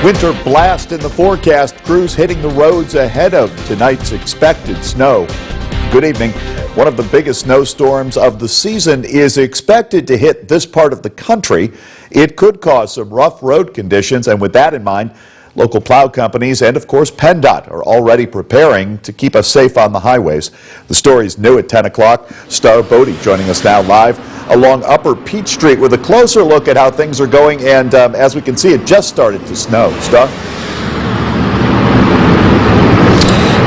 Winter blast in the forecast. Crews hitting the roads ahead of tonight's expected snow. Good evening. One of the biggest snowstorms of the season is expected to hit this part of the country. It could cause some rough road conditions, and with that in mind, local plow companies and, of course, PennDOT are already preparing to keep us safe on the highways. The story's new at 10 o'clock. Star Bodie joining us now live along Upper Peach Street with a closer look at how things are going, and as we can see, it just started to snow. Star?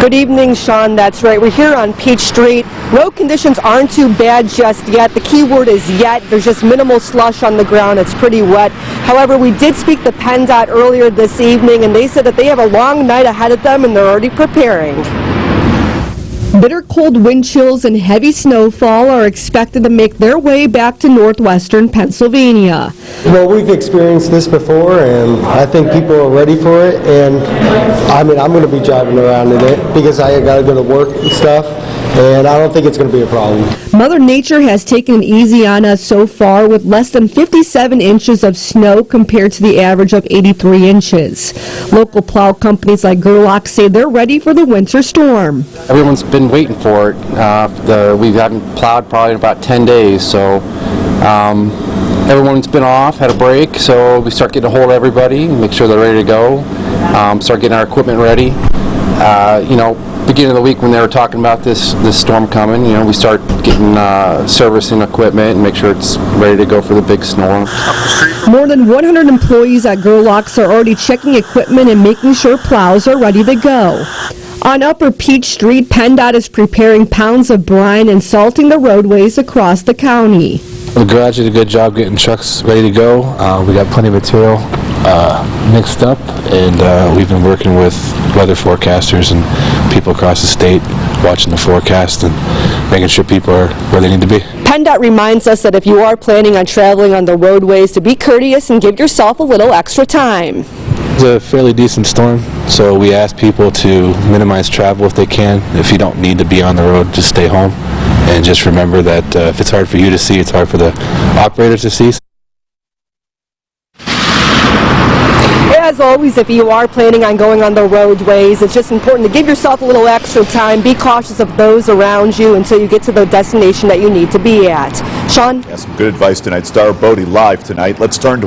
Good evening, Sean. That's right. We're here on Peach Street. Road conditions aren't too bad just yet. The key word is yet. There's just minimal slush on the ground. It's pretty wet. However, we did speak to PennDOT earlier this evening, and they said that they have a long night ahead of them and they're already preparing. Bitter cold wind chills and heavy snowfall are expected to make their way back to northwestern Pennsylvania. Well, we've experienced this before, and I think people are ready for it. And I mean, I'm going to be driving around in it because I got to go to work and stuff, and I don't think it's going to be a problem. Mother Nature has taken it easy on us so far with less than 57 inches of snow compared to the average of 83 inches. Local plow companies like Gerlach say they're ready for the winter storm. Everyone's been waiting for it. We've gotten plowed probably in about 10 days, so everyone's been off, had a break, so we start getting a hold of everybody, make sure they're ready to go, start getting our equipment ready. Beginning of the week when they were talking about this storm coming, we start getting servicing equipment and make sure it's ready to go for the big storm. More than 100 employees at Gerlach's are already checking equipment and making sure plows are ready to go. On Upper Peach Street, PennDOT is preparing pounds of brine and salting the roadways across the county. The garage did a good job getting trucks ready to go. We got plenty of material mixed up, and we've been working with weather forecasters and people across the state watching the forecast and making sure people are where they need to be. PennDOT reminds us that if you are planning on traveling on the roadways, to be courteous and give yourself a little extra time. It's a fairly decent storm, so we ask people to minimize travel if they can. If you don't need to be on the road, just stay home. And just remember that if it's hard for you to see, it's hard for the operators to see. As always, if you are planning on going on the roadways, it's just important to give yourself a little extra time. Be cautious of those around you until you get to the destination that you need to be at. Sean? Yeah, some good advice tonight. Star Bodie live tonight. Let's turn to